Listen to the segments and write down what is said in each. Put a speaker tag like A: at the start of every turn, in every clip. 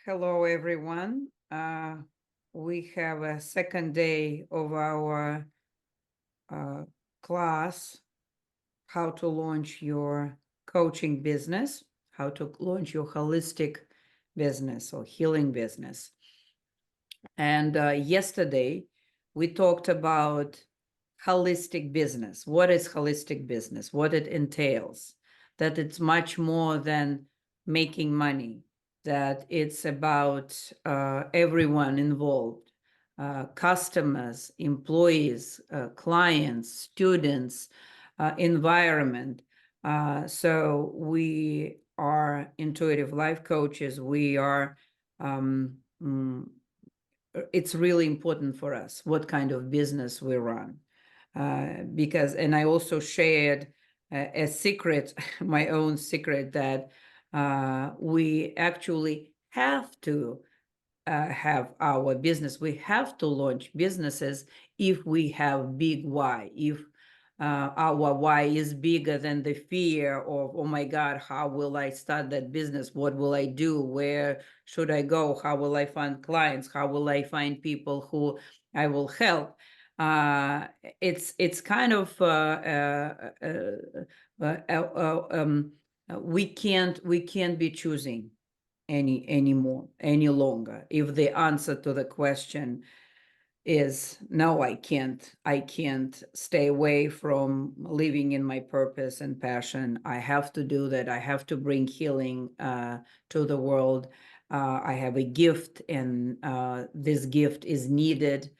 A: Hello, everyone. We have a second day of our uh, class, how to launch your coaching business, how to launch your holistic business or healing business. And yesterday, we talked about holistic business. What is holistic business? What it entails, that it's much more than making money, that it's about everyone involved, customers, employees, clients, students, environment. So we are intuitive life coaches. We are um, it's really important for us what kind of business we run. Because, and I also shared a secret, my own secret, that we actually have to have our business. We have to launch businesses if we have big why, if our why is bigger than the fear of, oh my God, how will I start that business? What will I do? Where should I go? How will I find clients? How will I find people who I will help? It's kind of we can't be choosing any longer if the answer to the question is no. I can't stay away from living in my purpose and passion. I have to do that. I have to bring healing to the world. I have a gift, and this gift is needed,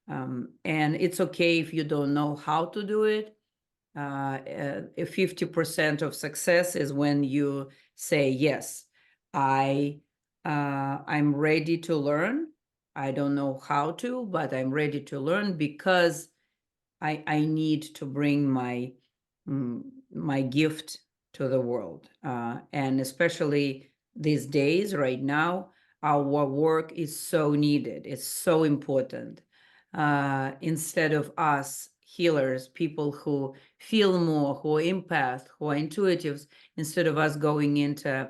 A: and it's okay if you don't know how to do it. 50% of success is when you say yes, I'm ready to learn. I don't know how to, but I'm ready to learn because I need to bring my gift to the world. And especially these days, right now, our work is so needed. It's so important. Instead of us healers, people who feel more, who are empaths, who are intuitives, instead of us going into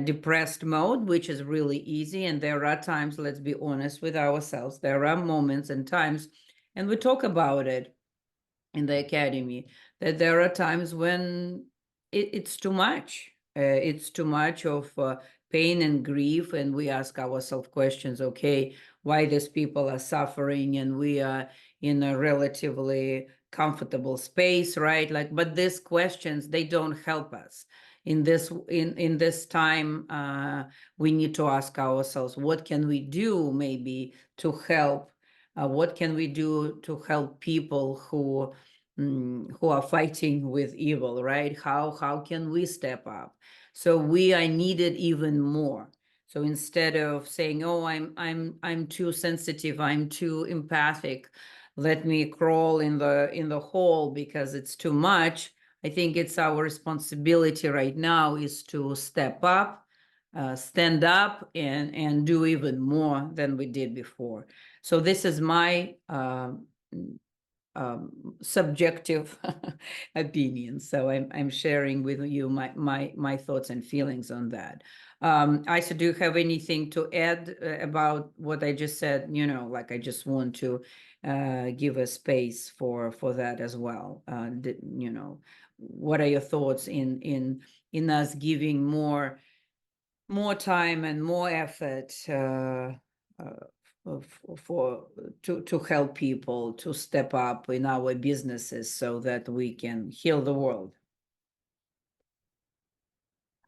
A: depressed mode, which is really easy. And there are times, let's be honest with ourselves, there are moments and times, and we talk about it in the academy, that there are times when it's too much. It's too much of pain and grief, and we ask ourselves questions. Okay, why these people are suffering, and we are in a relatively comfortable space, right? Like, but these questions, they don't help us in this time. We need to ask ourselves, what can we do maybe to help? What can we do to help people who are fighting with evil, right? How can we step up? So we are needed even more. So instead of saying, "Oh, I'm too sensitive, I'm too empathic, let me crawl in the hole because it's too much," I think it's our responsibility right now is to step up, stand up, and do even more than we did before. So this is my subjective opinion. So I'm sharing with you my thoughts and feelings on that. Isa, do you have anything to add about what I just said? Like, I just want to give a space for that as well. What are your thoughts in us giving more time and more effort for to help people to step up in our businesses so that we can heal the world?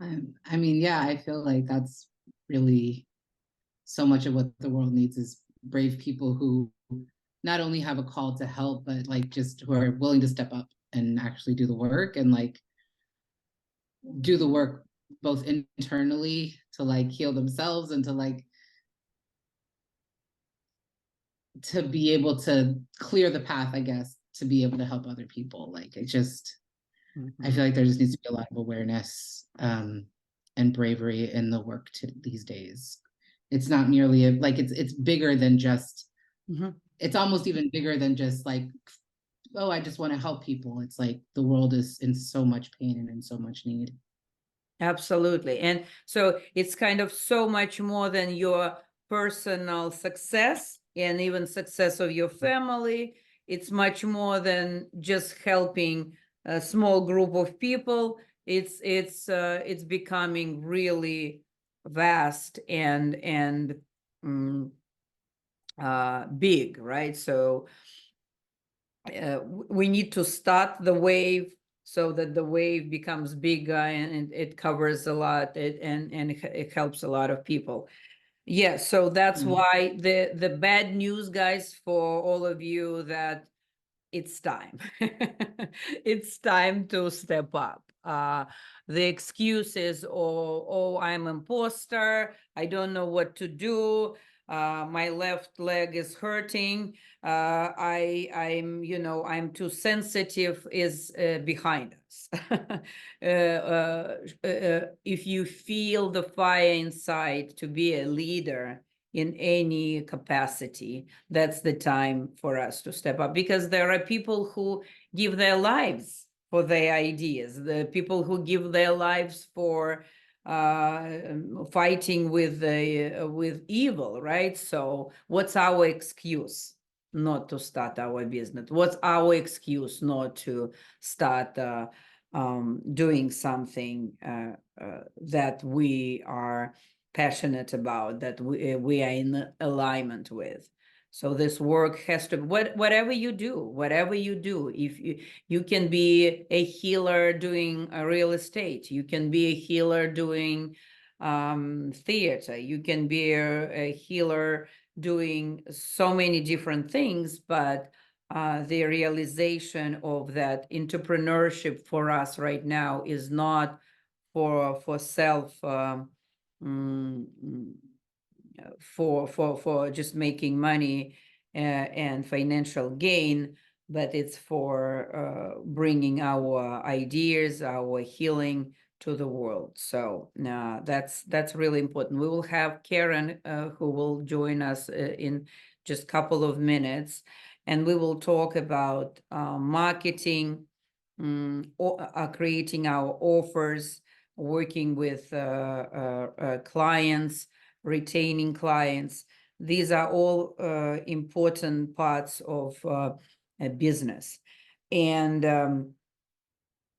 B: I mean, yeah, I feel like that's really so much of what the world needs is brave people who not only have a call to help, but like just who are willing to step up and actually do the work and like do the work both internally to like heal themselves and to like to be able to clear the path, I guess, to be able to help other people. Like it just, I feel like there just needs to be a lot of awareness and bravery in the work these days. It's not merely like it's bigger than just. It's almost even bigger than just like, oh, I just want to help people. It's like the world is in so much pain and in so much need.
A: Absolutely. And so it's kind of so much more than your personal success and even success of your family. It's much more than just helping a small group of people. It's becoming really vast and mm, big, right? So we need to start the wave so that the wave becomes bigger and it covers a lot and it helps a lot of people. Yeah, so that's
B: Yeah.
A: why the bad news, guys, for all of you, that it's time. It's time to step up. The excuse is, oh, I'm imposter. I don't know what to do. My left leg is hurting. I'm too sensitive. Is behind us. If you feel the fire inside to be a leader in any capacity, that's the time for us to step up, because there are people who give their lives for their ideas, the people who give their lives for fighting with evil, right? So what's our excuse not to start our business? What's our excuse not to start doing something that we are passionate about, that we are in alignment with? So this work has to, whatever you do, if you can be a healer doing real estate, you can be a healer doing theater, you can be a healer doing so many different things, but the realization of that entrepreneurship for us right now is not for self mm, for just making money and financial gain, but it's for bringing our ideas, our healing to the world. So that's really important. We will have Karen who will join us in just a couple of minutes, and we will talk about marketing, creating our offers, working with clients, retaining clients. These are all important parts of a business. And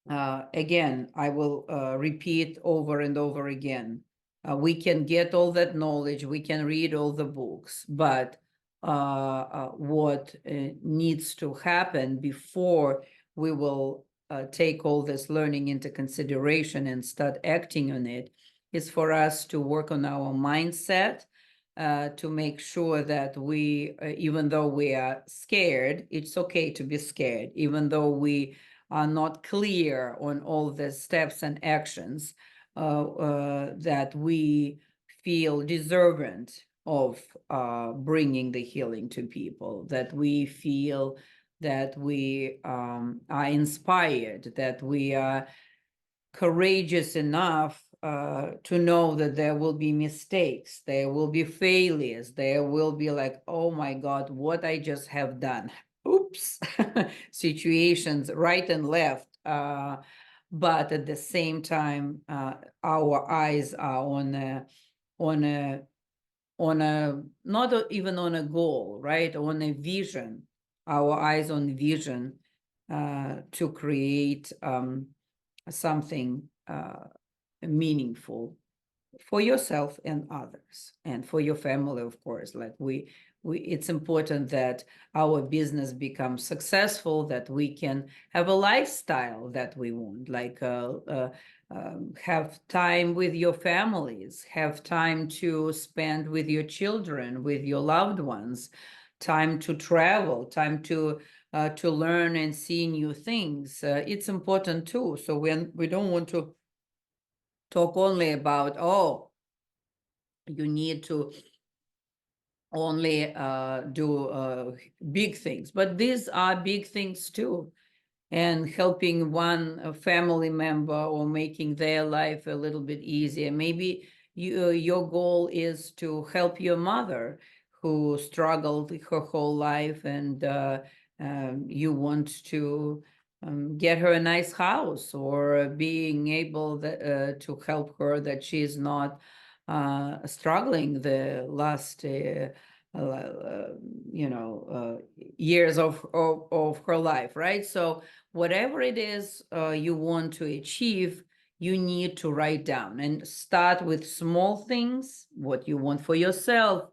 A: again, I will repeat over and over again. We can get all that knowledge, we can read all the books, but what needs to happen before we will take all this learning into consideration and start acting on it is for us to work on our mindset, to make sure that we, even though we are scared, it's okay to be scared, even though we are not clear on all the steps and actions, that we feel deserving of bringing the healing to people, that we feel that we are inspired, that we are courageous enough to know that there will be mistakes, there will be failures, there will be like, oh my God, what I just have done. Oops, situations right and left. But at the same time, our eyes are on a, not even on a goal, right? On a vision, our eyes on vision to create something meaningful for yourself and others, and for your family, of course. Like we it's important that our business becomes successful, that we can have a lifestyle that we want, like have time with your families, have time to spend with your children, with your loved ones, time to travel, time to learn and see new things. It's important too. So when we don't want to talk only about, oh, you need to only do big things, but these are big things too. And helping one family member or making their life a little bit easier. Maybe your goal is to help your mother who struggled her whole life, and you want to get her a nice house, or being able to help her that she's not struggling the last years of her life, right? So whatever it is you want to achieve, you need to write down and start with small things, what you want for yourself,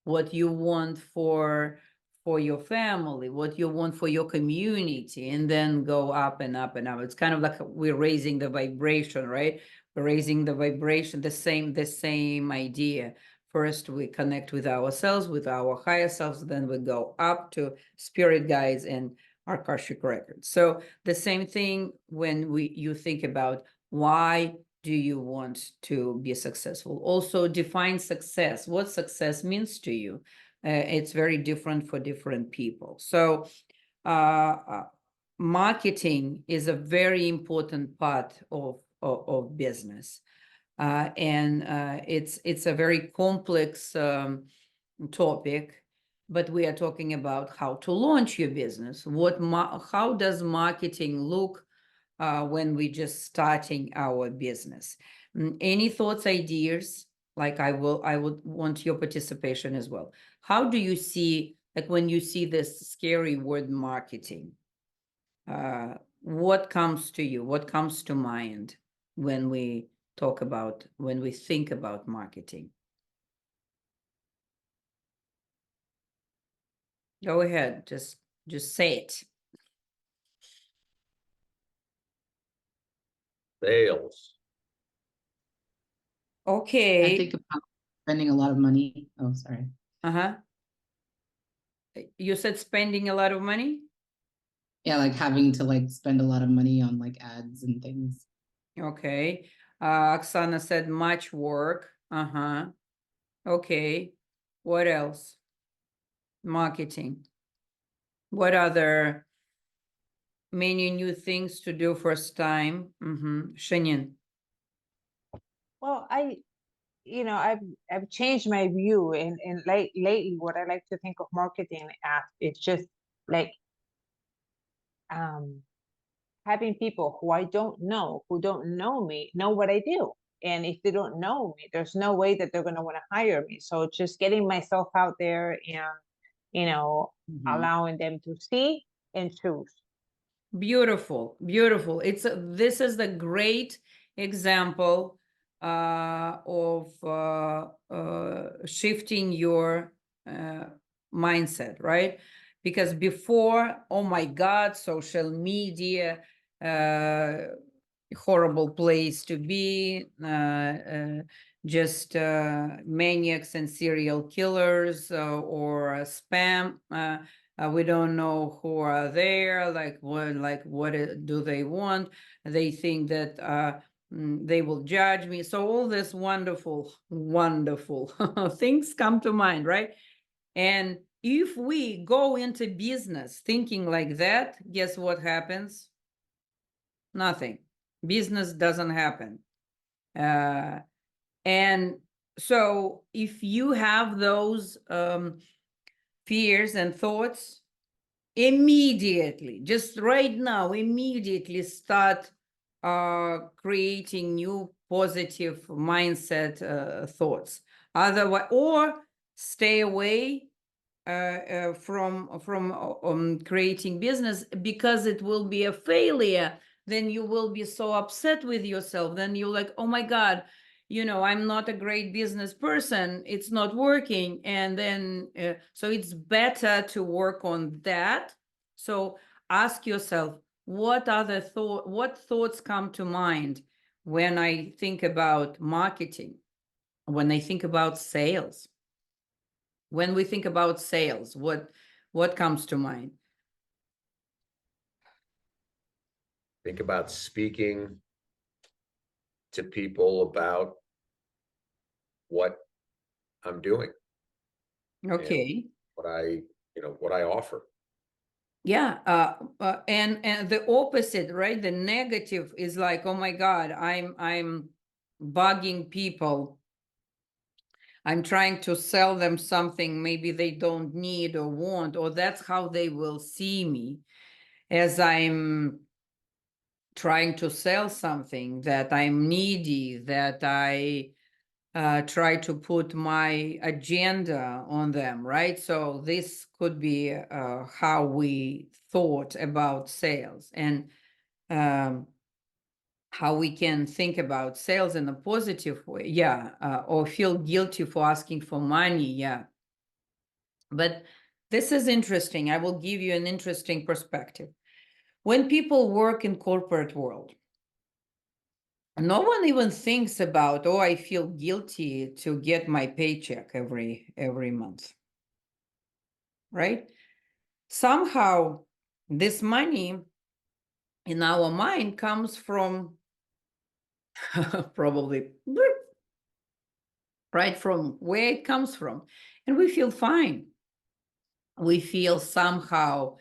A: what you want for your family, what you want for your community, and then go up and up and up. It's kind of like we're raising the vibration, right? We're raising the vibration, the same idea. First, we connect with ourselves, with our higher selves, then we go up to spirit guides and Akashic records. So the same thing when you think about why do you want to be successful? Also define success. What success means to you? It's very different for different people. So marketing is a very important part of business. And it's a very complex topic, but we are talking about how to launch your business. How does marketing look when we just starting our business? Any thoughts, ideas? Like I would want your participation as well. How do you see, like when you see this scary word marketing, what comes to you? What comes to mind when we think about marketing? Go ahead, just say it.
C: Sales.
A: Okay.
B: I think about spending a lot of money. Oh, sorry.
A: Uh-huh. You said spending a lot of money?
B: Yeah, like having to like spend a lot of money on like ads and things.
A: Okay. Oksana said much work. Uh-huh. Okay. What else? Marketing. What other many new things to do first time? Shenin.
D: Well, I've changed my view, and lately what I like to think of marketing as, it's just like having people who I don't know, who don't know me, know what I do. And if they don't know me, there's no way that they're going to want to hire me. So just getting myself out there and, allowing them to see and choose.
A: Beautiful, beautiful. This is the great example of shifting your mindset, right? Because before, oh my God, social media, horrible place to be, just maniacs and serial killers or spam. We don't know who are there, like what do they want? They think that they will judge me. So all this wonderful things come to mind, right? And if we go into business thinking like that, guess what happens? Nothing. Business doesn't happen. And so if you have those fears and thoughts, immediately, just right now, immediately start creating new positive mindset thoughts. Otherwise, or stay away from creating business, because it will be a failure. Then you will be so upset with yourself. Then you're like, oh my God, I'm not a great business person. It's not working. And then, so it's better to work on that. So ask yourself, what thoughts come to mind when I think about marketing, when I think about sales? When we think about sales, what comes to mind?
C: Think about speaking to people about what I'm doing,
A: Okay.
C: what I offer.
A: Yeah. And the opposite, right? The negative is like, oh my God, I'm bugging people. I'm trying to sell them something maybe they don't need or want, or that's how they will see me, as I'm trying to sell something, that I'm needy, that I try to put my agenda on them, right? So this could be how we thought about sales, and how we can think about sales in a positive way, yeah, or feel guilty for asking for money, yeah. But this is interesting. I will give you an interesting perspective. When people work in corporate world, no one even thinks about, oh, I feel guilty to get my paycheck every month, right? Somehow this money in our mind comes from probably right from where it comes from, and we feel fine. We feel somehow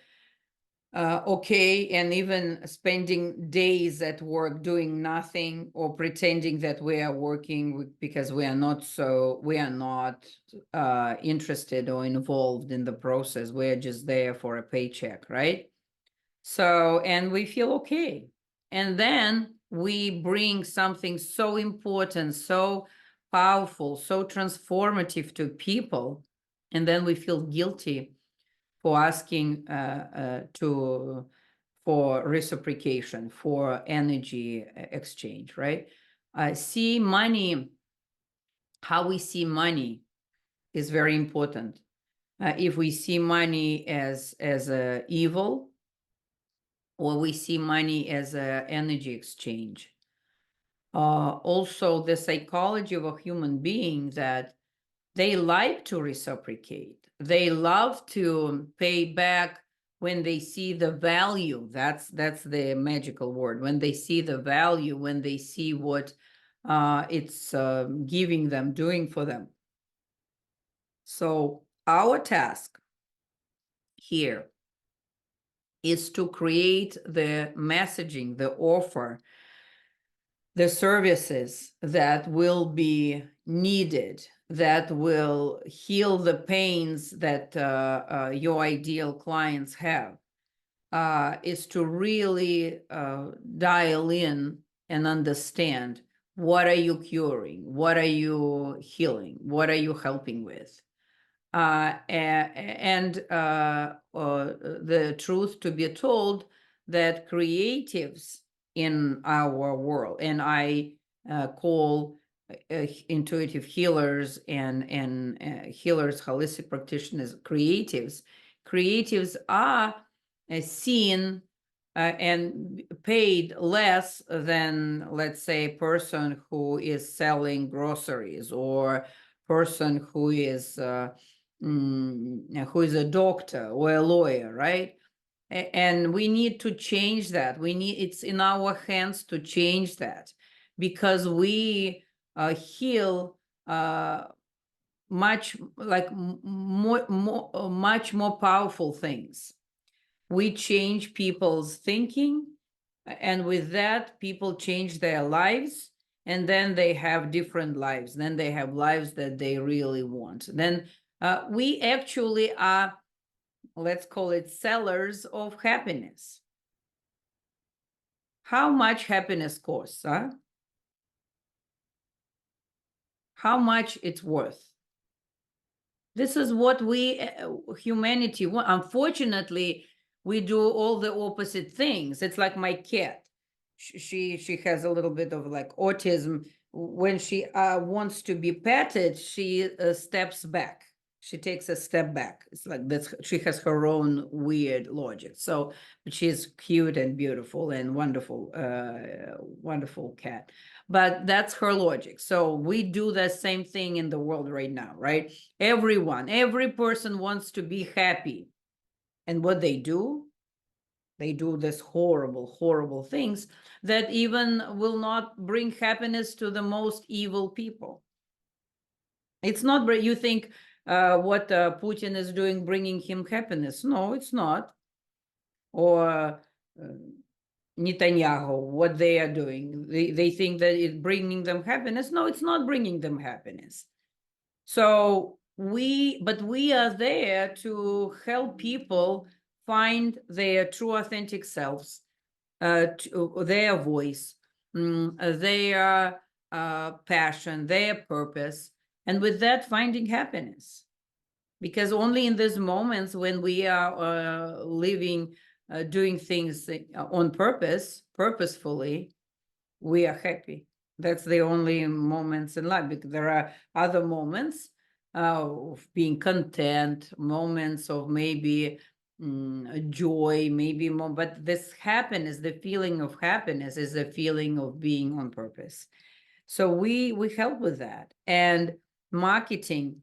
A: okay, and even spending days at work doing nothing, or pretending that we are working because we are not interested or involved in the process. We're just there for a paycheck, right? So, and we feel okay. And then we bring something so important, so powerful, so transformative to people, and then we feel guilty for asking for reciprocation, for energy exchange, right? See money, how we see money is very important. If we see money as a evil, or we see money as a energy exchange. Also, the psychology of a human being, that they like to reciprocate. They love to pay back when they see the value. That's the magical word. When they see the value, when they see what it's giving them, doing for them. So our task here is to create the messaging, the offer, the services that will be needed, that will heal the pains that your ideal clients have, is to really dial in and understand, what are you curing? What are you healing? What are you helping with? And the truth to be told, that creatives in our world, and I call intuitive healers and healers, holistic practitioners, creatives. Creatives are seen and paid less than, let's say, a person who is selling groceries, or person who is a doctor or a lawyer, right? And we need to change that. It's in our hands to change that, because we heal much more powerful things. We change people's thinking, and with that, people change their lives, and then they have different lives. Then they have lives that they really want. Then we actually are, let's call it, sellers of happiness. How much happiness costs, huh? How much it's worth. This is what we, humanity, want. Unfortunately, we do all the opposite things. It's like my cat. She has a little bit of like autism. When she wants to be petted, she steps back. She takes a step back. It's like that's, she has her own weird logic. So, but she's cute and beautiful and wonderful, wonderful cat. But that's her logic. So we do the same thing in the world right now, right? Every person wants to be happy. And what they do this horrible things that even will not bring happiness to the most evil people. It's not, you think what Putin is doing bringing him happiness. No, it's not. Or Netanyahu, what they are doing. They think that it's bringing them happiness. No, it's not bringing them happiness. So we are there to help people find their true authentic selves, to their voice, their passion, their purpose, and with that finding happiness. Because only in these moments when we are living, doing things on purpose, purposefully, we are happy. That's the only moments in life, because there are other moments of being content, moments of maybe joy, maybe more, but this happiness, the feeling of happiness is the feeling of being on purpose. So we help with that. And marketing,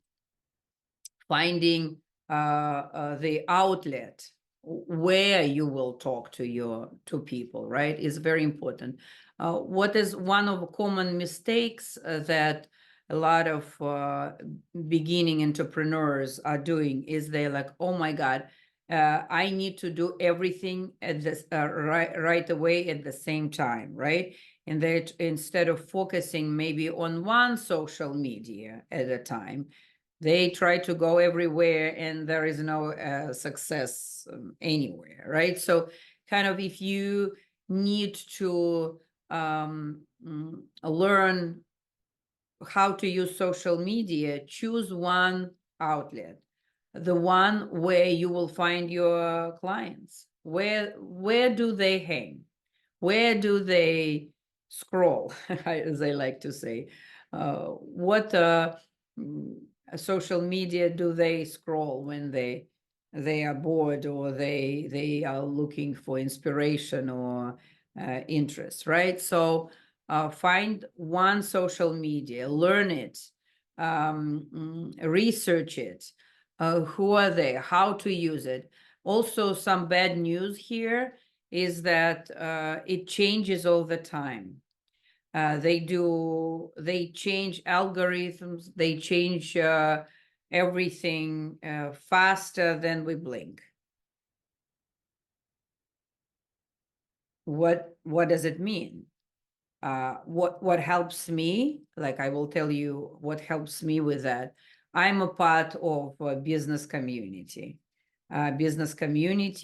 A: finding the outlet where you will talk to people, right, is very important. What is one of the common mistakes that a lot of beginning entrepreneurs are doing is they're like, oh my God, I need to do everything at this right away at the same time, right? And that instead of focusing maybe on one social media at a time, they try to go everywhere and there is no success anywhere, right? So kind of if you need to learn how to use social media, choose one outlet, the one where you will find your clients. Where do they hang? Where do they scroll, as I like to say? What social media do they scroll when they are bored, or they are looking for inspiration or interest, right? So find one social media, learn it, research it, who are they, how to use it. Also, some bad news here is that it changes all the time. They change algorithms, they change everything faster than we blink. What does it mean? What helps me, like I will tell you what helps me with that. I'm a part of a business community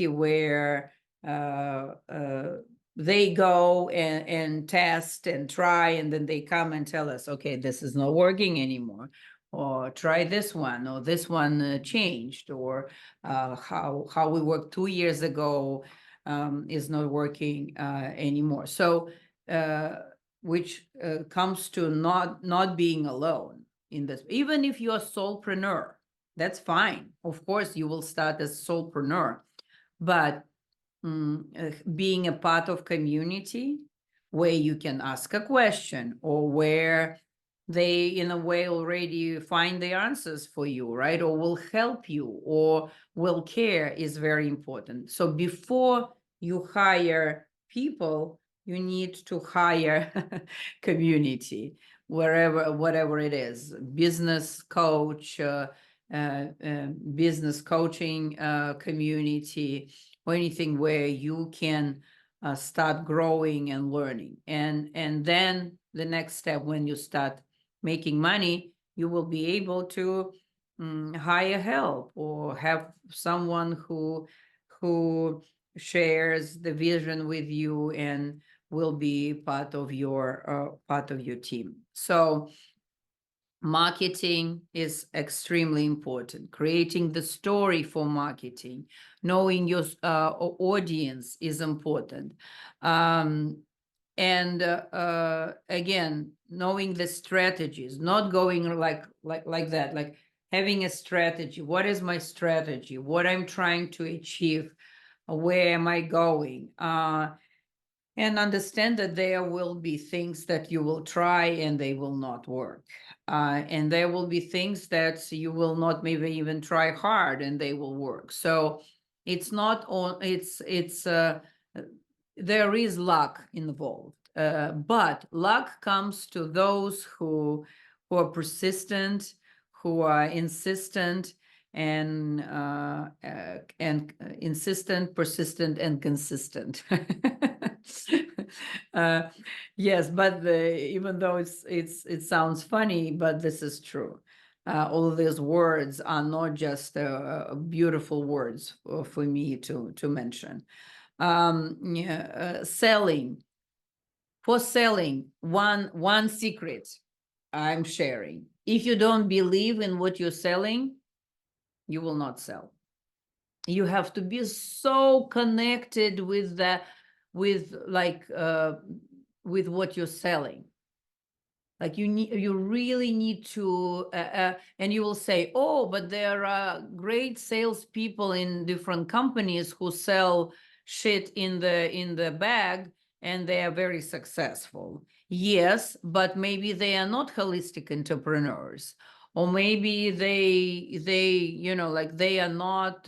A: where they go and test and try, and then they come and tell us, okay, this is not working anymore, or try this one, or this one changed, or how we worked 2 years ago is not working anymore. So which comes to not being alone in this. Even if you're a solopreneur, that's fine. Of course, you will start as solopreneur, but being a part of community where you can ask a question, or where they in a way already find the answers for you, right, or will help you or will care, is very important. So before you hire people, you need to hire community, whatever it is, business coach, business coaching community, or anything where you can start growing and learning. And then the next step, when you start making money, you will be able to hire help, or have someone who shares the vision with you and will be part of your team. So marketing is extremely important. Creating the story for marketing, knowing your audience is important. And again, knowing the strategies, not going like that, like having a strategy. What is my strategy? What I'm trying to achieve? Where am I going? And understand that there will be things that you will try and they will not work. And there will be things that you will not maybe even try hard and they will work. So it's not on, there is luck involved. But luck comes to those who are persistent, who are insistent, and insistent, persistent, and consistent. Yes, but even though it sounds funny, but this is true. All of these words are not just beautiful words for me to mention. yeah, selling. For selling, one secret I'm sharing. If you don't believe in what you're selling, you will not sell. You have to be so connected with the, with with what you're selling. Like you really need to, and you will say, oh, but there are great salespeople in different companies who sell shit in the bag, and they are very successful. Yes, but maybe they are not holistic entrepreneurs, or maybe they like they are not.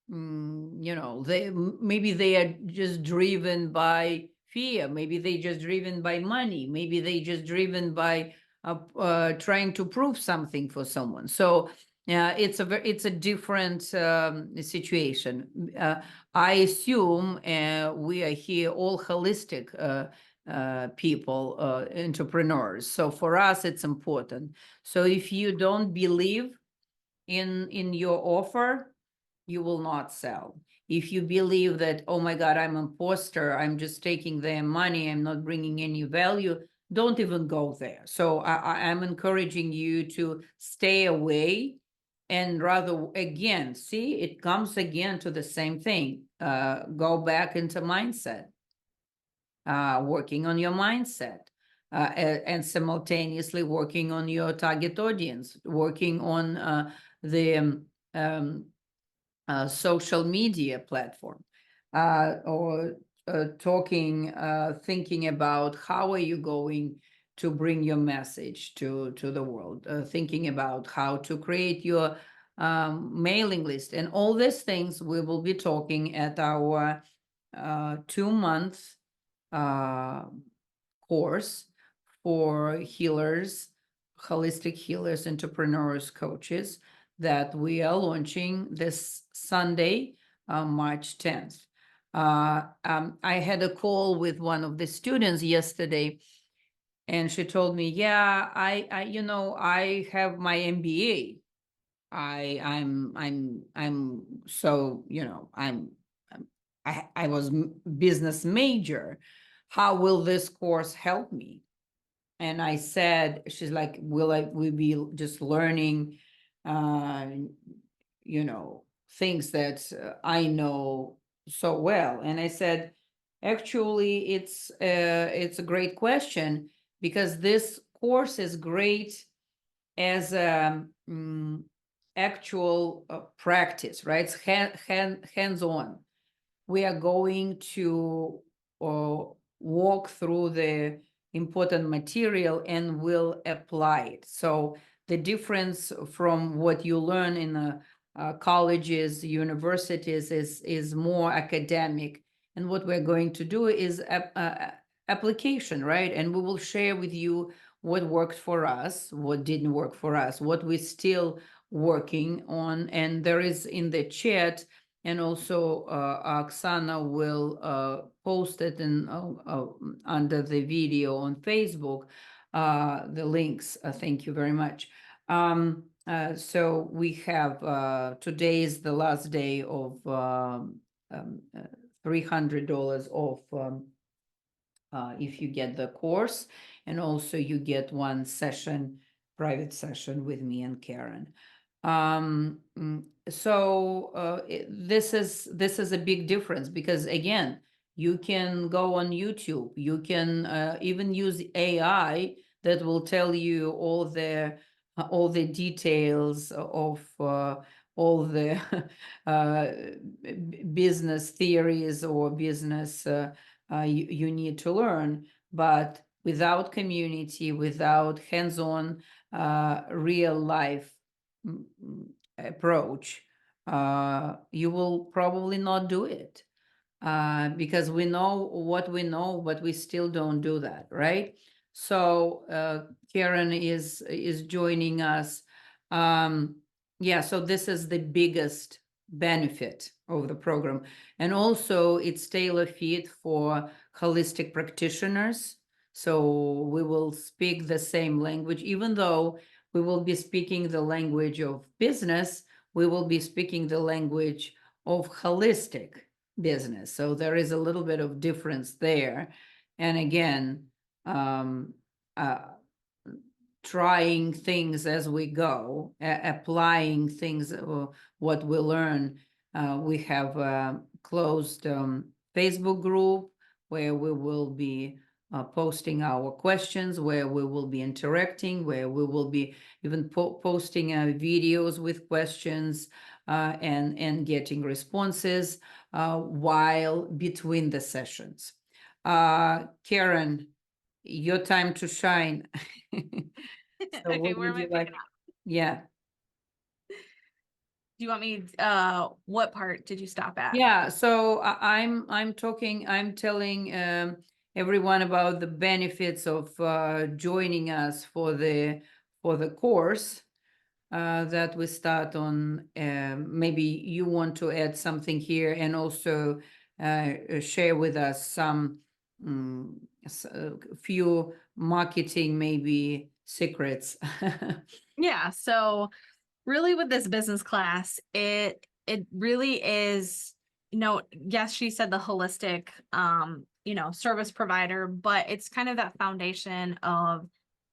A: Maybe they are just driven by fear. Maybe they just driven by money. Maybe they just driven by trying to prove something for someone. So it's a different situation. I assume we are here all holistic people, entrepreneurs. So for us, it's important. So if you don't believe in your offer, you will not sell. If you believe that, oh my God, I'm an imposter, I'm just taking their money, I'm not bringing any value, don't even go there. So I'm encouraging you to stay away, and rather, again, see, it comes again to the same thing. Go back into mindset, working on your mindset. And simultaneously working on your target audience, working on the social media platform, or thinking about how are you going to bring your message to the world, thinking about how to create your mailing list, and all these things we will be talking at our 2-month course for healers, holistic healers, entrepreneurs, coaches, that we are launching this Sunday, March 10th. I had a call with one of the students yesterday, and she told me, yeah, I have my MBA. I'm so, I was business major. How will this course help me? And I said, she's like, we be just learning, things that I know so well. And I said, actually, it's a great question, because this course is great as actual practice, right? It's hands-on. We are going to walk through the important material and will apply it. So the difference from what you learn in colleges, universities is more academic. And what we're going to do is application, right? And we will share with you what worked for us, what didn't work for us, what we're still working on. And there is in the chat, and also Oksana will post it in under the video on Facebook, the links. Thank you very much. So we have, today is the last day of $300 off if you get the course, and also you get one session, private session with me and Karen. So this is a big difference, because again, you can go on YouTube, you can even use AI that will tell you all the details of all the business theories or business you need to learn. But without community, without hands-on real life approach, you will probably not do it, because we know what we know, but we still don't do that, right? So Karen is joining us. Yeah, so this is the biggest benefit of the program, and also it's tailor-fit for holistic practitioners. So we will speak the same language, even though we will be speaking the language of business, we will be speaking the language of holistic business. So there is a little bit of difference there. And again, uh, trying things as we go, applying things, what we learn. We have a closed Facebook group where we will be posting our questions, where we will be interacting, where we will be even posting videos with questions and getting responses while between the sessions. Karen, your time to shine. So
E: Okay,
A: what
E: where
A: would
E: am I
A: you
E: picking
A: like?
E: up?
A: Yeah.
E: Do you want me, what part did you stop at?
A: Yeah, so I'm telling everyone about the benefits of joining us for the course that we start on. Maybe you want to add something here and also share with us some few marketing maybe secrets.
E: Yeah, so really with this business class, it really is, yes, she said the holistic service provider, but it's kind of that foundation of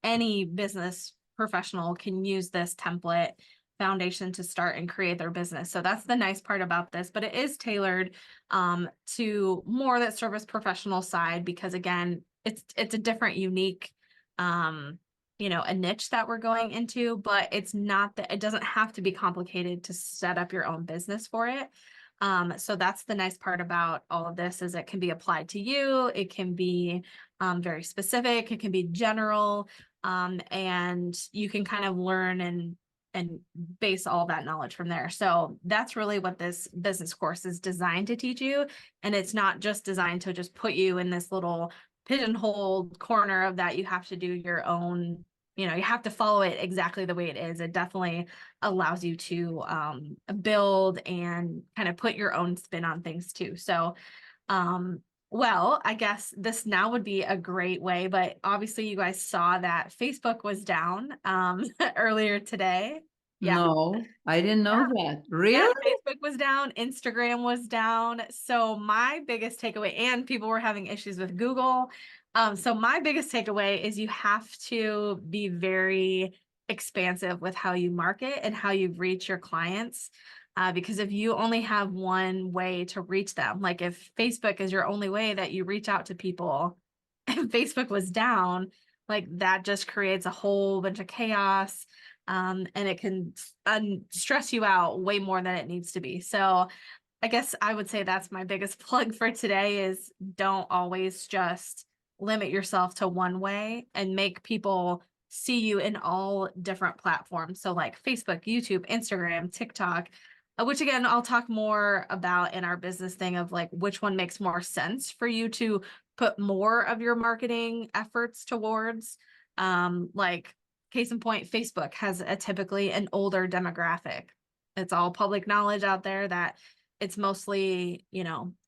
E: any business professional can use this template foundation to start and create their business. So that's the nice part about this, but it is tailored to more that service professional side, because again, it's a different, unique a niche that we're going into, but it's not that it doesn't have to be complicated to set up your own business for it. So that's the nice part about all of this, is it can be applied to you. It can be very specific. It can be general, and you can kind of learn and base all that knowledge from there. So that's really what this business course is designed to teach you. And it's not just designed to just put you in this little pigeonholed corner of that you have to do your own, you have to follow it exactly the way it is. It definitely allows you to build and kind of put your own spin on things too. So well, I guess this now would be a great way, but obviously you guys saw that Facebook was down earlier today. Yeah.
A: No, I didn't know that. Really?
E: Yeah, Facebook was down, Instagram was down. So my biggest takeaway, and people were having issues with Google. So my biggest takeaway is you have to be very expansive with how you market and how you reach your clients. Because if you only have one way to reach them, like if Facebook is your only way that you reach out to people, and Facebook was down, like that just creates a whole bunch of chaos. And it can stress you out way more than it needs to be. So I guess I would say that's my biggest plug for today, is don't always just limit yourself to one way, and make people see you in all different platforms. So like Facebook, YouTube, Instagram, TikTok, which again, I'll talk more about in our business thing of like which one makes more sense for you to put more of your marketing efforts towards. Like case in point, Facebook has typically an older demographic. It's all public knowledge out there that it's mostly,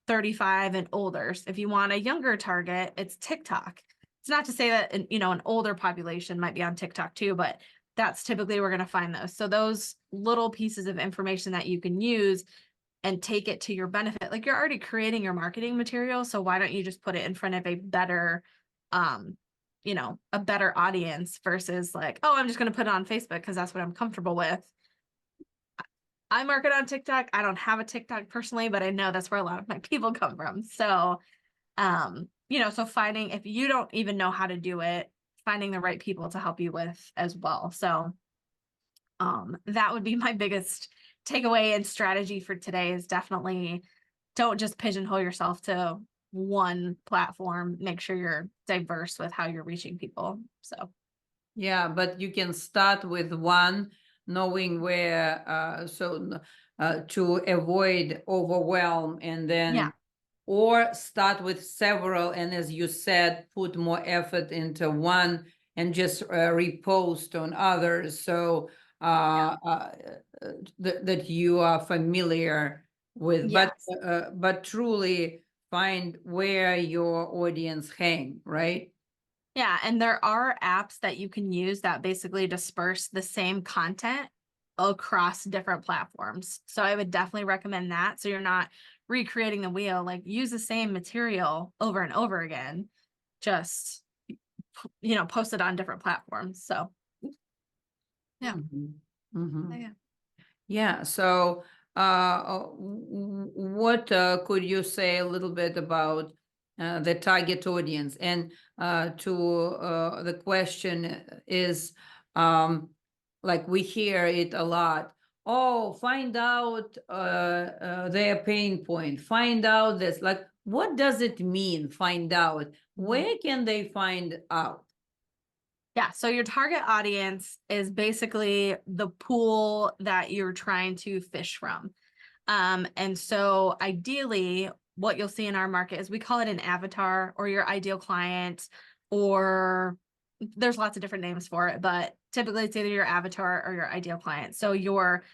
E: 35 and older. If you want a younger target, it's TikTok. It's not to say that, an older population might be on TikTok too, but that's typically we're going to find those. So those little pieces of information that you can use and take it to your benefit. Like you're already creating your marketing material. So why don't you just put it in front of a better, a better audience versus like, oh, I'm just going to put it on Facebook because that's what I'm comfortable with. I market on TikTok. I don't have a TikTok personally, but I know that's where a lot of my people come from. So, so finding, if you don't even know how to do it, finding the right people to help you with as well. So, that would be my biggest takeaway and strategy for today, is definitely don't just pigeonhole yourself to one platform. Make sure you're diverse with how you're reaching people. So
A: Yeah, but you can start with one, knowing where to avoid overwhelm, and then
E: yeah,
A: or start with several, and as you said, put more effort into one and just repost on others, so that you are familiar with.
E: yes.
A: But truly find where your audience hang, right?
E: Yeah, and there are apps that you can use that basically disperse the same content across different platforms. So I would definitely recommend that. So you're not recreating the wheel. Like use the same material over and over again, just, you know, post it on different platforms. So yeah.
A: Mhm. Mhm.
E: Yeah.
A: Yeah, so what could you say a little bit about the target audience? And to the question is, like we hear it a lot. Oh, find out their pain point. Find out this. Like, what does it mean? Find out. Where can they find out?
E: Yeah, so your target audience is basically the pool that you're trying to fish from. And so ideally, what you'll see in our market is we call it an avatar or your ideal client, or there's lots of different names for it, but typically it's either your avatar or your ideal client. So your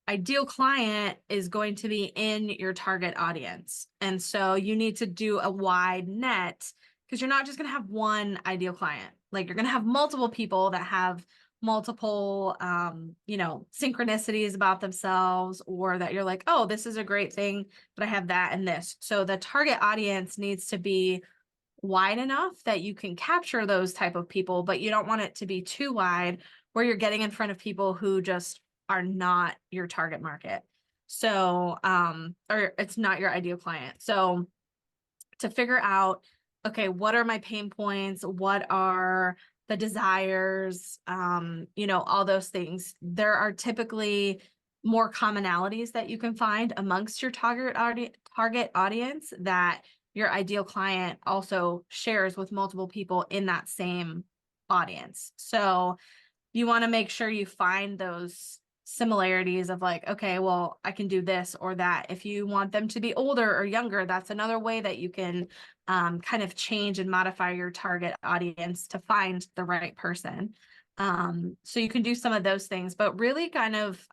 E: ideal client is going to be in your target audience. And so you need to do a wide net because you're not just going to have one ideal client. Like you're going to have multiple people that have multiple you know, synchronicities about themselves, or that you're like, oh, this is a great thing, but I have that and this. So the target audience needs to be wide enough that you can capture those type of people, but you don't want it to be too wide where you're getting in front of people who just are not your target market. So, or it's not your ideal client. So to figure out, okay, what are my pain points? What are the desires? You know, all those things. There are typically more commonalities that you can find amongst your target audience that your ideal client also shares with multiple people in that same audience. So you want to make sure you find those similarities of like, okay, well, I can do this or that. If you want them to be older or younger, that's another way that you can kind of change and modify your target audience to find the right person. So you can do some of those things, but really kind of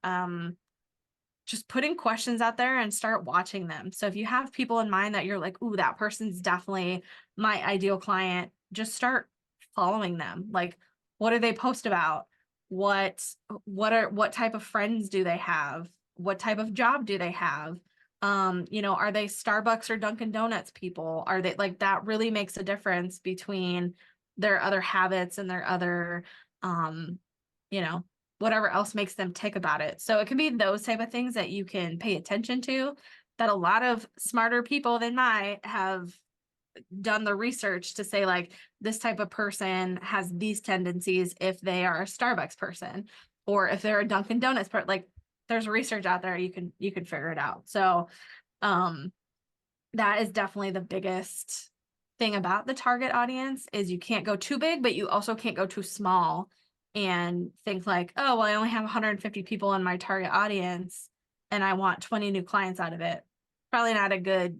E: just putting questions out there and start watching them. So if you have people in mind that you're like, ooh, that person's definitely my ideal client, just start following them. Like, what do they post about? What type of friends do they have? What type of job do they have? You know, are they Starbucks or Dunkin' Donuts people? Are they like that really makes a difference between their other habits and their other you know, whatever else makes them tick about it. So it can be those type of things that you can pay attention to, that a lot of smarter people than I have done the research to say like this type of person has these tendencies if they are a Starbucks person, or if they're a Dunkin' Donuts person. Like there's research out there, you can figure it out. So that is definitely the biggest thing about the target audience is you can't go too big, but you also can't go too small and think like, oh, well, I only have 150 people in my target audience and I want 20 new clients out of it. Probably not a good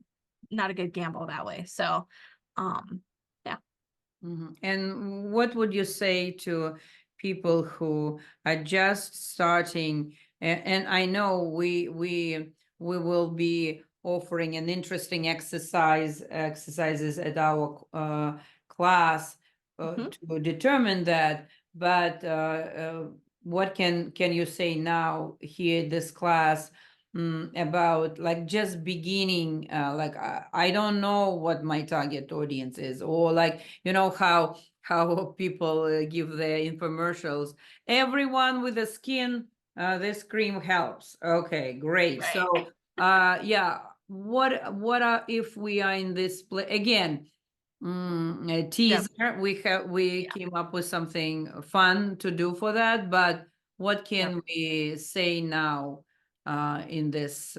E: gamble that way. So, yeah.
A: Mhm. And what would you say to people who are just starting? And I know we will be offering an interesting exercises at our class
E: Mhm.
A: to determine that. But what can you say now here at this class about like just beginning? Like I don't know what my target audience is, or like you know how people give their infomercials. Everyone with a skin, this cream helps. Okay, great.
E: Right.
A: So yeah, what are if we are in this again? A teaser. We
E: Yeah.
A: came up with something fun to do for that, but what can
E: Yep.
A: we say now in this?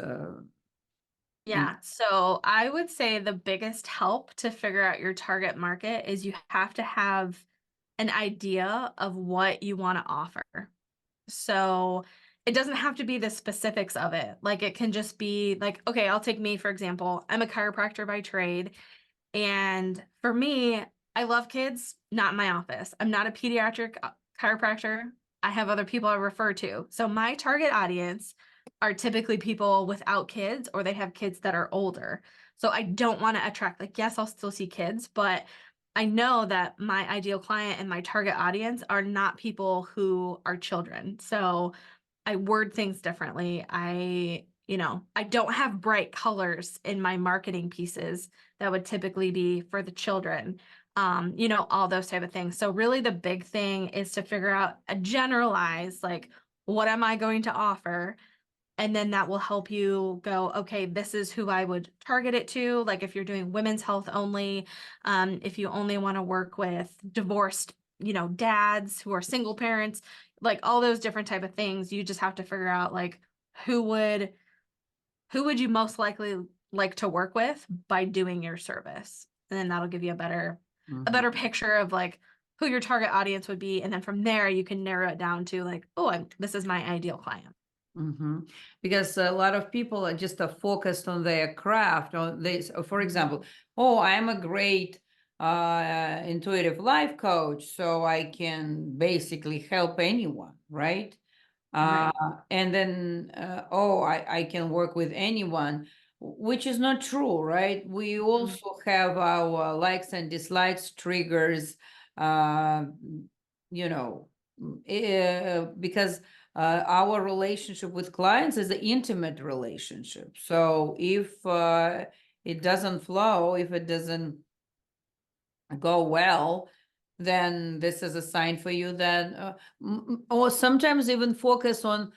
E: Yeah. So I would say the biggest help to figure out your target market is you have to have an idea of what you want to offer. So it doesn't have to be the specifics of it. Like it can just be like, okay, I'll take me for example. I'm a chiropractor by trade. And for me, I love kids, not in my office. I'm not a pediatric chiropractor. I have other people I refer to. So my target audience are typically people without kids, or they have kids that are older. So I don't want to attract, like, yes, I'll still see kids, but I know that my ideal client and my target audience are not people who are children. So I word things differently. I, I don't have bright colors in my marketing pieces that would typically be for the children. All those type of things. So really the big thing is to figure out a generalized, like, what am I going to offer? And then that will help you go, okay, this is who I would target it to. Like if you're doing women's health only, if you only want to work with divorced, dads who are single parents, like all those different type of things, you just have to figure out like who would you most likely like to work with by doing your service. And then that'll give you a better picture of like who your target audience would be. And then from there, you can narrow it down to like, oh, this is my ideal client.
A: Because a lot of people are just focused on their craft, or this, for example, oh, I'm a great intuitive life coach, so I can basically help anyone, right?
E: Right.
A: And then, oh, I can work with anyone, which is not true, right? We also have our likes and dislikes, triggers, because our relationship with clients is an intimate relationship. So if it doesn't flow, if it doesn't go well, then this is a sign for you that, or sometimes even focus on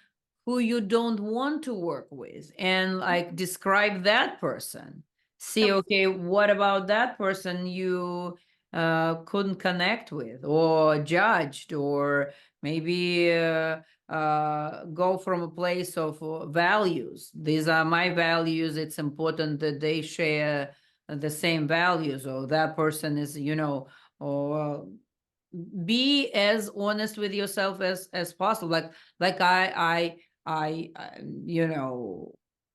A: who you don't want to work with and like describe that person. See,
E: Yep.
A: okay, what about that person you couldn't connect with or judged, or maybe go from a place of values. These are my values. It's important that they share the same values, or that person is, or be as honest with yourself as possible. Like I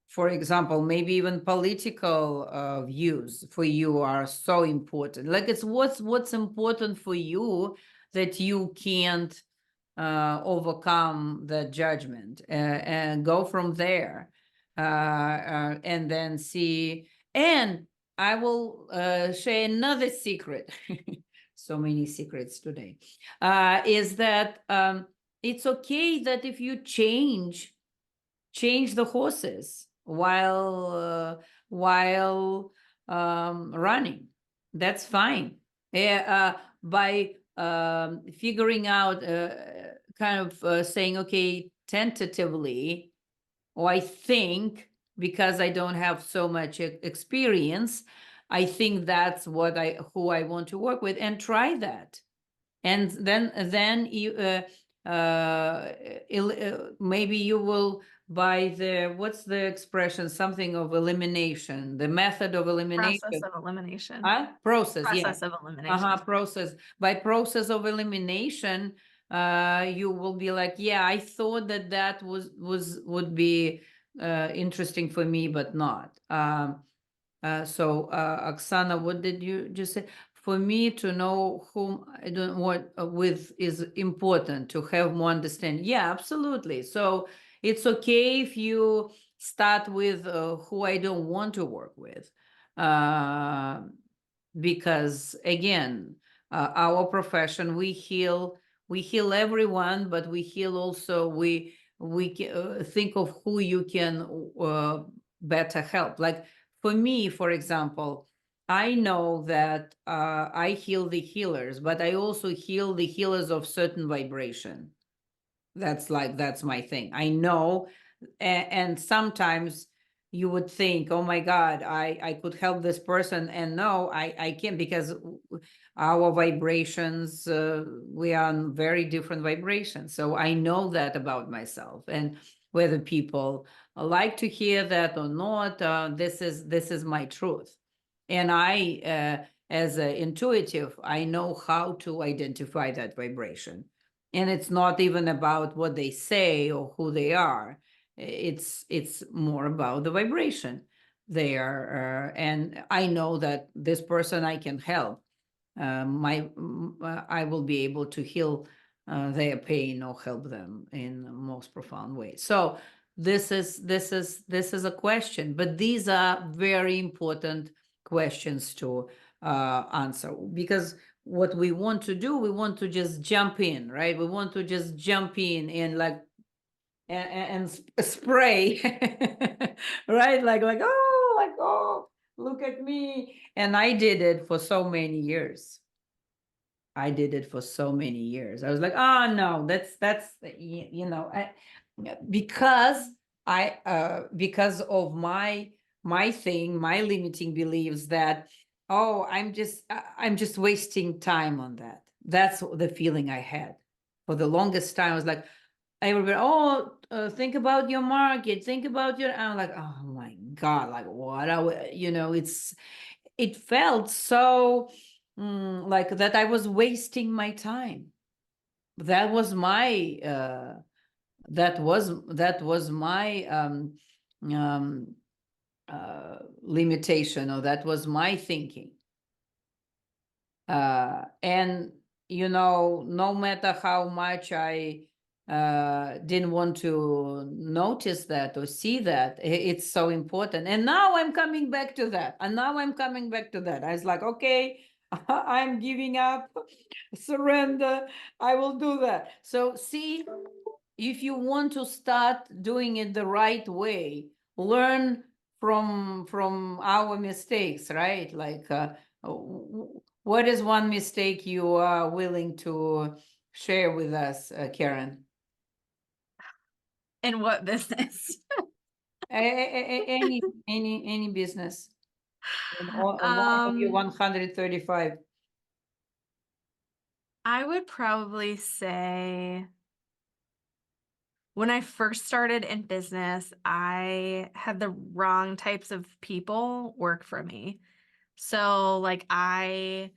A: for example, maybe even political views for you are so important. Like it's what's important for you that you can't overcome the judgment, and go from there, and then see. And I will share another secret. So many secrets today. Is that it's okay that if you change the horses while running, that's fine. By figuring out, kind of saying, okay, tentatively, or I think, because I don't have so much experience, I think that's who I want to work with, and try that. And then you maybe you will, by what's the expression, something of elimination, the method of elimination.
E: Process of elimination.
A: Process, yeah.
E: Process of elimination.
A: Process. By process of elimination, you will be like, yeah, I thought that would be interesting for me, but not. So Oksana, what did you just say? For me to know whom I don't want with is important, to have more understanding. Yeah, absolutely. So it's okay if you start with who I don't want to work with. Because again, our profession, we heal everyone, but we heal also, we think of who you can better help. Like for me, for example, I know that I heal the healers, but I also heal the healers of certain vibration. That's my thing. I know, and sometimes you would think, oh my God, I could help this person, and no, I can't, because our vibrations, we are on very different vibrations. So I know that about myself, and whether people like to hear that or not, this is my truth. And I, as an intuitive, I know how to identify that vibration. And it's not even about what they say or who they are. It's more about the vibration there. And I know that this person I can help. I will be able to heal their pain or help them in the most profound way. So this is a question, but these are very important questions to answer, because what we want to do, we want to just jump in, right? We want to just jump in and like spray, right? Like, oh, look at me. And I did it for so many years. I did it for so many years. I was like, oh no, that's because because of my thing, my limiting beliefs that, oh, I'm just wasting time on that. That's the feeling I had for the longest time. I was like, everybody, oh, think about your market, think about your. I'm like, oh my God, like what? It felt so like that I was wasting my time. That was my my limitation, or that was my thinking. And no matter how much I didn't want to notice that or see that, it's so important. And now I'm coming back to that. I was like, okay, I'm giving up, surrender. I will do that. So see, if you want to start doing it the right way, learn from our mistakes, right? Like, what is one mistake you are willing to share with us, Karen?
E: In what business?
A: Any business. In all of your 135.
E: I would probably say when I first started in business, I had the wrong types of people work for me. So, like, I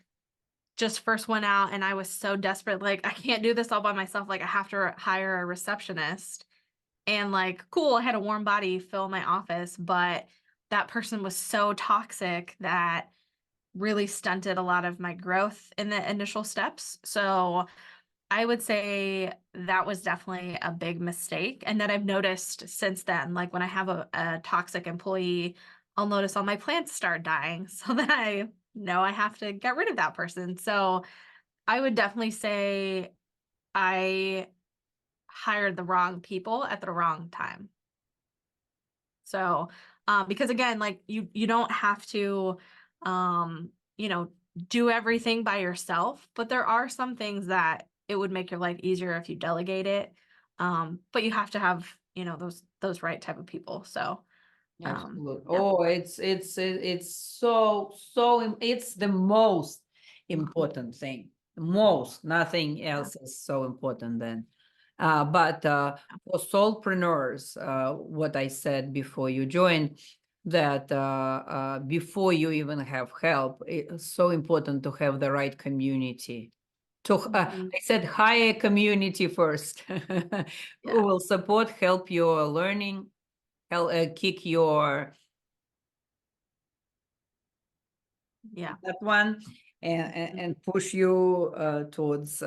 E: just first went out and I was so desperate, like, I can't do this all by myself. Like, I have to hire a receptionist. And, like, cool, I had a warm body fill my office, but that person was so toxic that really stunted a lot of my growth in the initial steps. So I would say that was definitely a big mistake, and that I've noticed since then. Like, when I have a toxic employee, I'll notice all my plants start dying, so then I know I have to get rid of that person. So I would definitely say I hired the wrong people at the wrong time. So, because again, like, you don't have to, um, you know, do everything by yourself, but there are some things that it would make your life easier if you delegate it. But you have to have, those right type of people. So,
A: Absolutely.
E: yeah.
A: Oh, it's so it's the most important thing. Nothing else is so important then. But for solopreneurs, what I said before you joined, that before you even have help, it's so important to have the right community.
E: Mhm.
A: I said hire community first,
E: Yeah.
A: who will support, help your learning, kick your
E: Yeah.
A: that one, and push you towards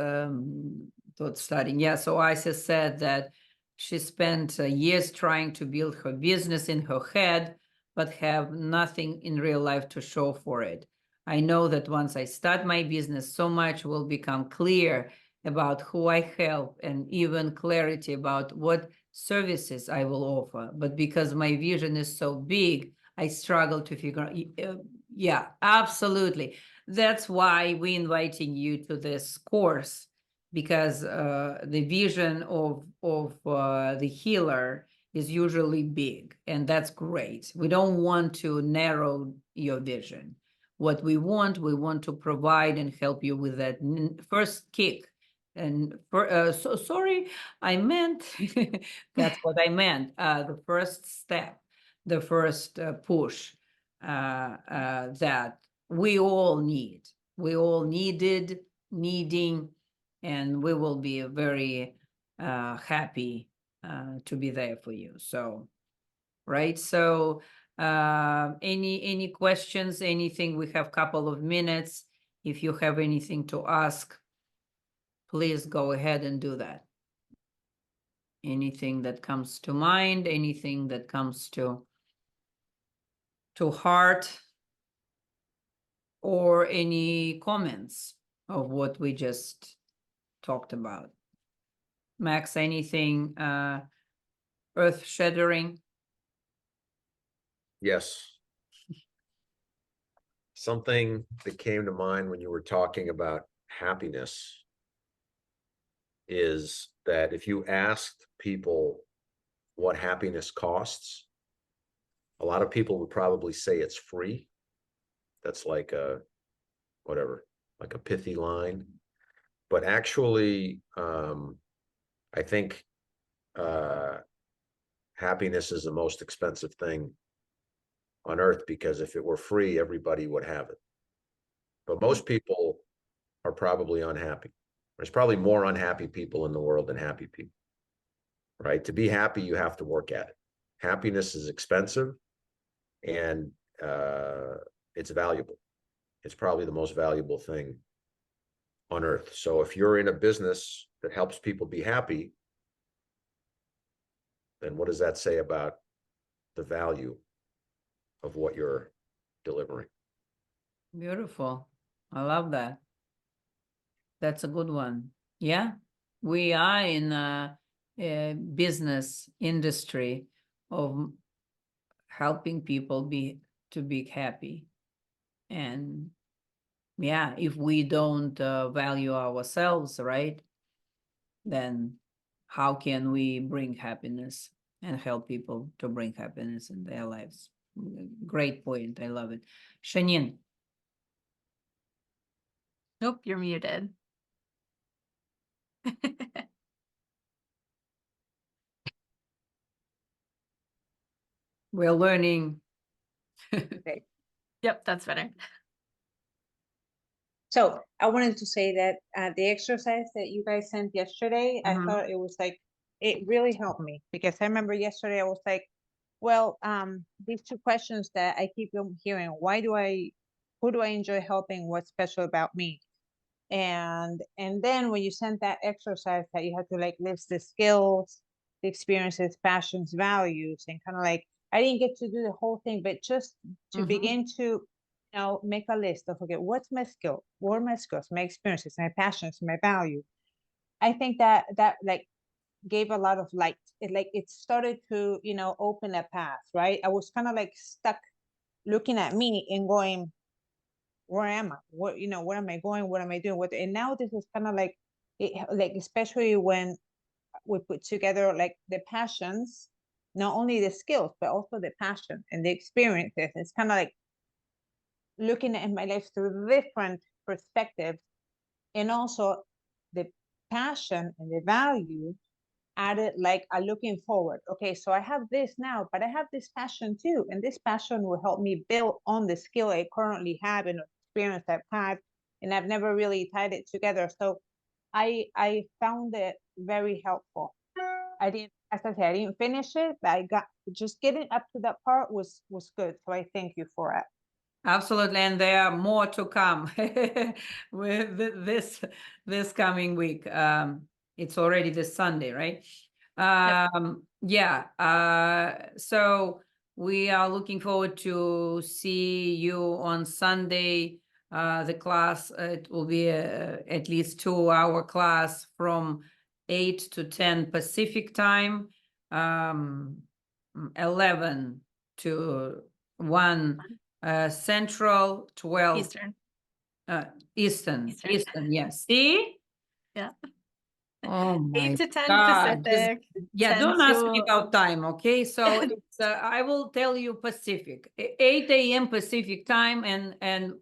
A: studying. Yeah, so Isis said that she spent years trying to build her business in her head, but have nothing in real life to show for it. I know that once I start my business, so much will become clear about who I help, and even clarity about what services I will offer. But because my vision is so big, I struggle to figure out. Yeah, absolutely. That's why we're inviting you to this course, because the vision of the healer is usually big, and that's great. We don't want to narrow your vision. What we want to provide and help you with that first kick. And so sorry, I meant that's what I meant. The first step, the first push that we all need. We all needing, and we will be very happy to be there for you. So, right. So, any questions? Anything? We have a couple of minutes. If you have anything to ask, please go ahead and do that. Anything that comes to mind, anything that comes to heart, or any comments of what we just talked about. Max, anything earth-shattering?
C: Yes. Something that came to mind when you were talking about happiness is that if you asked people what happiness costs, a lot of people would probably say it's free. That's like a, whatever, like a pithy line. But actually, I think happiness is the most expensive thing on earth, because if it were free, everybody would have it. But most people are probably unhappy. There's probably more unhappy people in the world than happy people, right? To be happy, you have to work at it. Happiness is expensive, and it's valuable. It's probably the most valuable thing on earth. So if you're in a business that helps people be happy, then what does that say about the value of what you're delivering?
A: Beautiful. I love that. That's a good one. Yeah, we are in a business industry of helping people to be happy. And yeah, if we don't value ourselves, right, then how can we bring happiness and help people to bring happiness in their lives? Great point. I love it. Shanine.
E: Nope, you're muted.
A: We're learning.
D: Okay.
E: Yep, that's better.
D: So I wanted to say that the exercise that you guys sent yesterday, I
A: Mhm.
D: thought it was like, it really helped me, because I remember yesterday I was like, well, these two questions that I keep on hearing, who do I enjoy helping? What's special about me? And then when you sent that exercise that you had to like list the skills, the experiences, passions, values, and kind of like, I didn't get to do the whole thing, but just to
A: Mhm.
D: begin to, make a list of, okay, what's my skill? What are my skills, my experiences, my passions, my value? I think that like gave a lot of light. It started to, open a path, right? I was kind of like stuck looking at me and going, where am I? Where am I going? What am I doing? And now this is kind of like, like, especially when we put together like the passions, not only the skills, but also the passion and the experiences. It's kind of like looking at my life through different perspectives, and also the passion and the value added like a looking forward. Okay, so I have this now, but I have this passion too, and this passion will help me build on the skill I currently have and experience I've had, and I've never really tied it together. So I found it very helpful. I didn't, as I said, I didn't finish it, but I got, just getting up to that part was good. So I thank you for it.
A: Absolutely, and there are more to come with this coming week. It's already this Sunday, right? Yeah. So we are looking forward to see you on Sunday. The class, it will be at least 2-hour class from 8 to 10 Pacific time, 11 to 1 Central, 12
E: Eastern.
A: Eastern,
E: Eastern.
A: yes. See?
E: Yeah.
A: Oh my
E: 8 to 10
A: God.
E: Pacific.
A: Yeah,
E: 10
A: don't ask me
E: to
A: about time, okay? So it's I will tell you Pacific, 8 a.m. Pacific time, and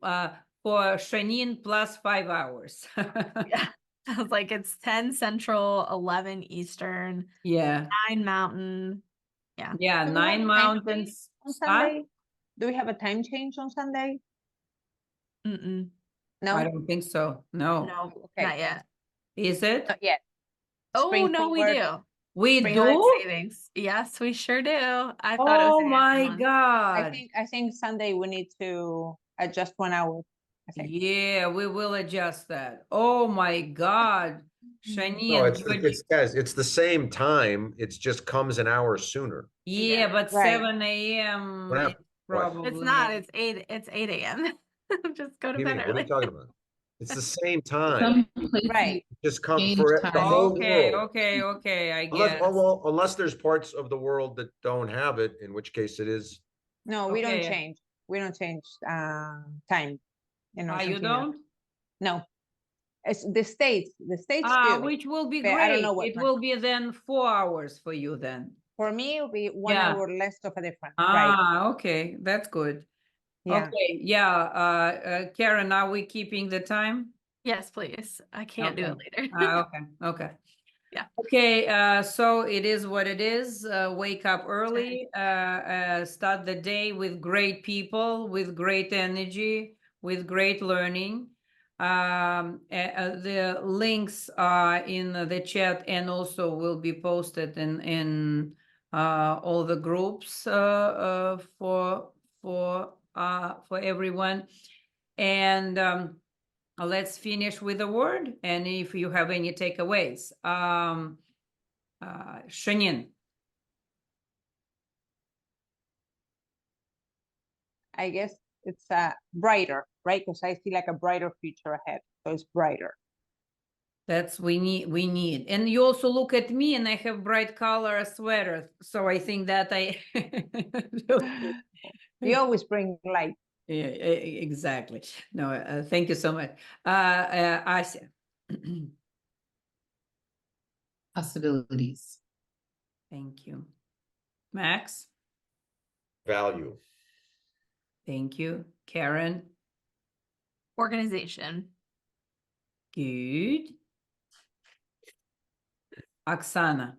A: for Shanine plus 5 hours.
E: yeah. I was like, it's 10 Central, 11 Eastern,
A: Yeah,
E: 9 Mountain. Yeah.
A: yeah,
D: Do we have
A: 9
D: a time
A: mountains.
D: on
A: Huh?
D: Sunday? Do we have a time change on Sunday?
E: Mm-mm.
D: No.
A: I don't think so. No.
E: No,
D: Okay.
E: not yet.
A: Is it?
D: Not yet.
E: Oh,
D: Spring
E: no, we
D: forward.
E: do.
A: We
E: Spring Daylight
A: do?
E: Savings. Yes, we sure do. I thought it was
A: Oh
E: an
A: my
E: one.
A: God.
D: I think Sunday we need to adjust 1 hour. I think.
A: Yeah, we will adjust that. Oh my God.
C: No,
A: Shanine,
C: it's guys, it's the same time. It's just comes an hour sooner.
A: yeah, but
D: Right.
A: 7 a.m.
C: What
A: is
C: happened? What?
A: probably.
E: It's not, it's 8 a.m. Just go to
C: What do you
E: bed
C: mean? What are you
E: early.
C: talking about? It's the same time.
B: Some places
D: Right.
C: Just come
B: change
C: for the
B: time.
C: whole
A: Okay,
C: world.
A: okay, I
C: Unless,
A: guess.
C: oh, well, unless there's parts of the world that don't have it, in which case it is.
D: No, we don't
A: Okay.
D: change. We don't change time in
A: Ah, you
D: Argentina.
A: don't?
D: No, it's the states. The states
A: Ah,
D: do.
A: which will be
D: but I don't
A: great.
D: know what
A: It
D: time.
A: will be then 4 hours for you then.
D: For me, it'll be 1
A: Yeah.
D: hour less of a difference. Right.
A: Ah, okay, that's good.
D: Yeah.
A: Okay, yeah, Karen, are we keeping the time?
E: Yes, please. I can't do it later.
A: Ah, okay, okay.
E: Yeah.
A: Okay, so it is what it is. Wake up early, start the day with great people, with great energy, with great learning. The links are in the chat and also will be posted in all the groups for everyone. And let's finish with a word. And if you have any takeaways, Shanin.
D: I guess it's brighter, right? Because I see like a brighter future ahead. So it's brighter.
A: That's we need. And you also look at me and I have bright color sweater. So I think that I
D: You always bring light.
A: Yeah, exactly. No, thank you so much. Ася.
B: Possibilities.
A: Thank you. Max.
C: Value.
A: Thank you. Karen.
E: Organization.
A: Good. Oksana.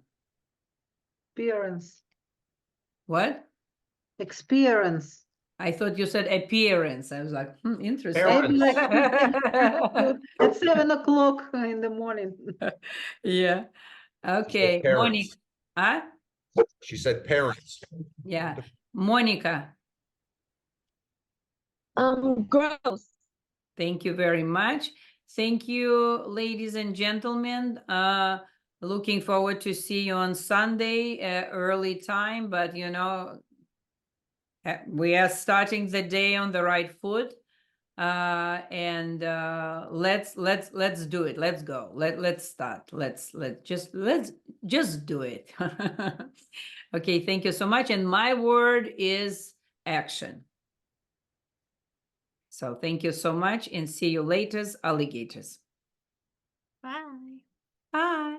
F: Experience.
A: What?
F: Experience.
A: I thought you said appearance. I was like, interesting.
C: Parents.
F: Maybe at 7 o'clock in the morning.
A: Yeah. Okay.
C: parents.
A: Monica. Huh?
C: She said parents.
A: Yeah. Monica.
G: Growth.
A: Thank you very much. Thank you, ladies and gentlemen. Looking forward to see you on Sunday, early time, but you know, we are starting the day on the right foot. And let's do it. Let's go. Let's start. Let's just do it. Okay, thank you so much. And my word is action. So thank you so much and see you later, alligators.
E: Bye.
A: Bye.